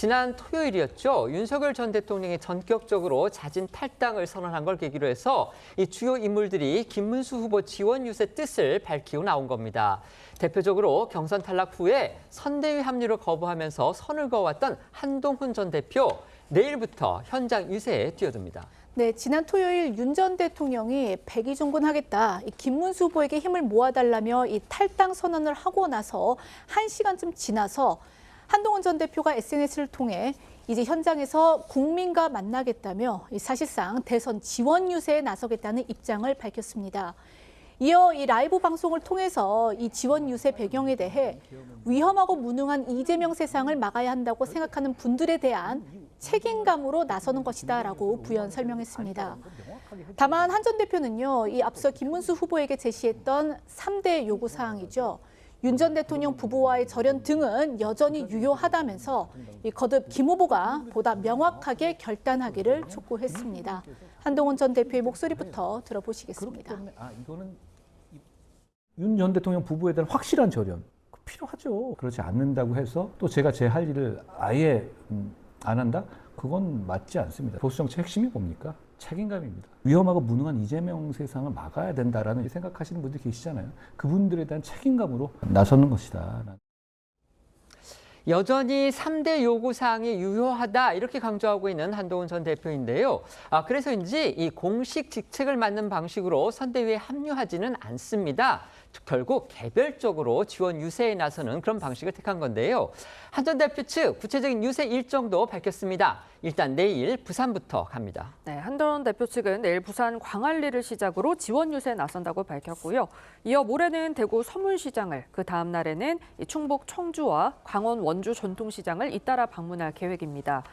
지난 토요일이었죠. 윤석열 전 대통령이 전격적으로 자진 탈당을 선언한 걸 계기로 해서 이 주요 인물들이 김문수 후보 지원 유세 뜻을 밝히고 나온 겁니다. 대표적으로 경선 탈락 후에 선대위 합류를 거부하면서 선을 그어왔던 한동훈 전 대표, 내일부터 현장 유세에 뛰어듭니다. 네, 지난 토요일 윤 전 대통령이 백의종군하겠다, 김문수 후보에게 힘을 모아달라며 이 탈당 선언을 하고 나서 1시간쯤 지나서 한동훈 전 대표가 SNS를 통해 이제 현장에서 국민과 만나겠다며 사실상 대선 지원 유세에 나서겠다는 입장을 밝혔습니다. 이어 이 라이브 방송을 통해서 이 지원 유세 배경에 대해 위험하고 무능한 이재명 세상을 막아야 한다고 생각하는 분들에 대한 책임감으로 나서는 것이다라고 부연 설명했습니다. 다만 한 전 대표는요, 이 앞서 김문수 후보에게 제시했던 3대 요구 사항이죠. 윤 전 대통령 부부와의 절연 등은 여전히 유효하다면서 거듭 김 후보가 보다 명확하게 결단하기를 촉구했습니다. 한동훈 전 대표의 목소리부터 들어보시겠습니다. 이거는 윤 전 대통령 부부에 대한 확실한 절연 필요하죠. 그렇지 않는다고 해서 또 제가 제 할 일을 아예 안 한다? 그건 맞지 않습니다. 보수 정치 핵심이 뭡니까? 책임감입니다. 위험하고 무능한 이재명 세상을 막아야 된다라는 생각하시는 분들이 계시잖아요. 그분들에 대한 책임감으로 나서는 것이다. 여전히 3대 요구사항이 유효하다 이렇게 강조하고 있는 한동훈 전 대표인데요. 그래서인지 이 공식 직책을 맡는 방식으로 선대위에 합류하지는 않습니다. 결국 개별적으로 지원 유세에 나서는 그런 방식을 택한 건데요. 한 전 대표 측 구체적인 유세 일정도 밝혔습니다. 일단 내일 부산부터 갑니다. 네, 한동훈 대표 측은 내일 부산 광안리를 시작으로 지원 유세에 나선다고 밝혔고요. 이어 모레는 대구 서문시장을, 그 다음 날에는 충북 청주와 강원 원주 전통시장을 잇따라 방문할 계획입니다.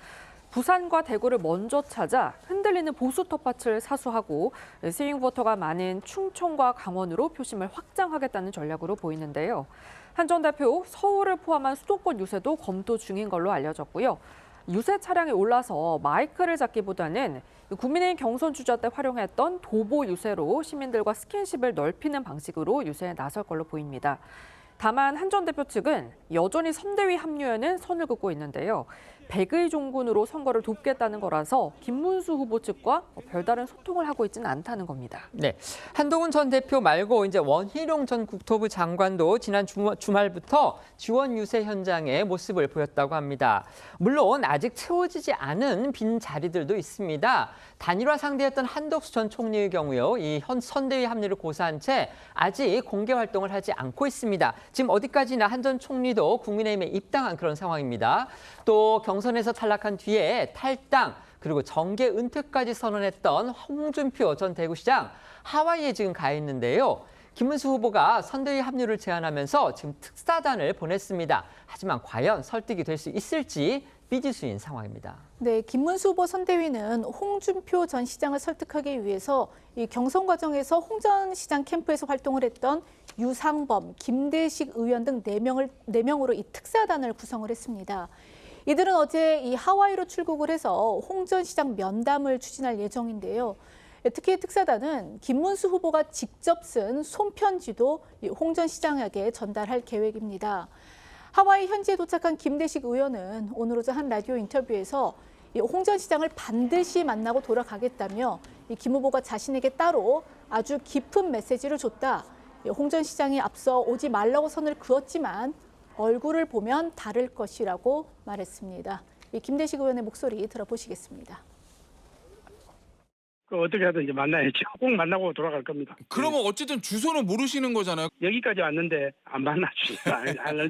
부산과 대구를 먼저 찾아 흔들리는 보수 텃밭을 사수하고 스윙 보터가 많은 충청과 강원으로 표심을 확장하겠다는 전략으로 보이는데요. 한 전 대표 서울을 포함한 수도권 유세도 검토 중인 걸로 알려졌고요. 유세 차량에 올라서 마이크를 잡기보다는 국민의힘 경선 주자 때 활용했던 도보 유세로 시민들과 스킨십을 넓히는 방식으로 유세에 나설 걸로 보입니다. 다만 한 전 대표 측은 여전히 선대위 합류에는 선을 긋고 있는데요. 백의종군으로 선거를 돕겠다는 거라서 김문수 후보 측과 별다른 소통을 하고 있지는 않다는 겁니다. 네, 한동훈 전 대표 말고 이제 원희룡 전 국토부 장관도 지난 주말부터 지원 유세 현장에 모습을 보였다고 합니다. 물론 아직 채워지지 않은 빈 자리들도 있습니다. 단일화 상대였던 한덕수 전 총리의 경우요, 이 선대위 합류를 고사한 채 아직 공개 활동을 하지 않고 있습니다. 지금 어디까지나 한 전 총리도 국민의힘에 입당한 그런 상황입니다. 또 경선에서 탈락한 뒤에 탈당, 그리고 정계 은퇴까지 선언했던 홍준표 전 대구시장 하와이에 지금 가 있는데요. 김문수 후보가 선대위 합류를 제안하면서 지금 특사단을 보냈습니다. 하지만 과연 설득이 될 수 있을지 미지수인 상황입니다. 네, 김문수 후보 선대위는 홍준표 전 시장을 설득하기 위해서 이 경선 과정에서 홍 전 시장 캠프에서 활동을 했던 유상범, 김대식 의원 등 4명으로 이 특사단을 구성을 했습니다. 이들은 어제 이 하와이로 출국을 해서 홍 전 시장 면담을 추진할 예정인데요. 특히 특사단은 김문수 후보가 직접 쓴 손편지도 홍 전 시장에게 전달할 계획입니다. 하와이 현지에 도착한 김대식 의원은 오늘 오전 한 라디오 인터뷰에서 홍 전 시장을 반드시 만나고 돌아가겠다며 김 후보가 자신에게 따로 아주 깊은 메시지를 줬다. 홍 전 시장이 앞서 오지 말라고 선을 그었지만 얼굴을 보면 다를 것이라고 말했습니다. 김대식 의원의 목소리 들어보시겠습니다. 어떻게 하든 이제 만나야죠. 꼭 만나고 돌아갈 겁니다. 그러면 어쨌든 주소는 모르시는 거잖아요. 여기까지 왔는데 안 만나주니까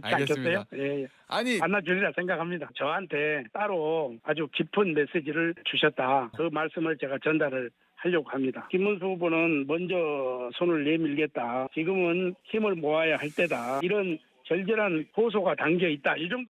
않겠어요? 예. 아니 만나주리라 생각합니다. 저한테 따로 아주 깊은 메시지를 주셨다. 그 말씀을 제가 전달을 하려고 합니다. 김문수 후보는 먼저 손을 내밀겠다. 지금은 힘을 모아야 할 때다. 이런 절절한 호소가 담겨 있다. 이 정도.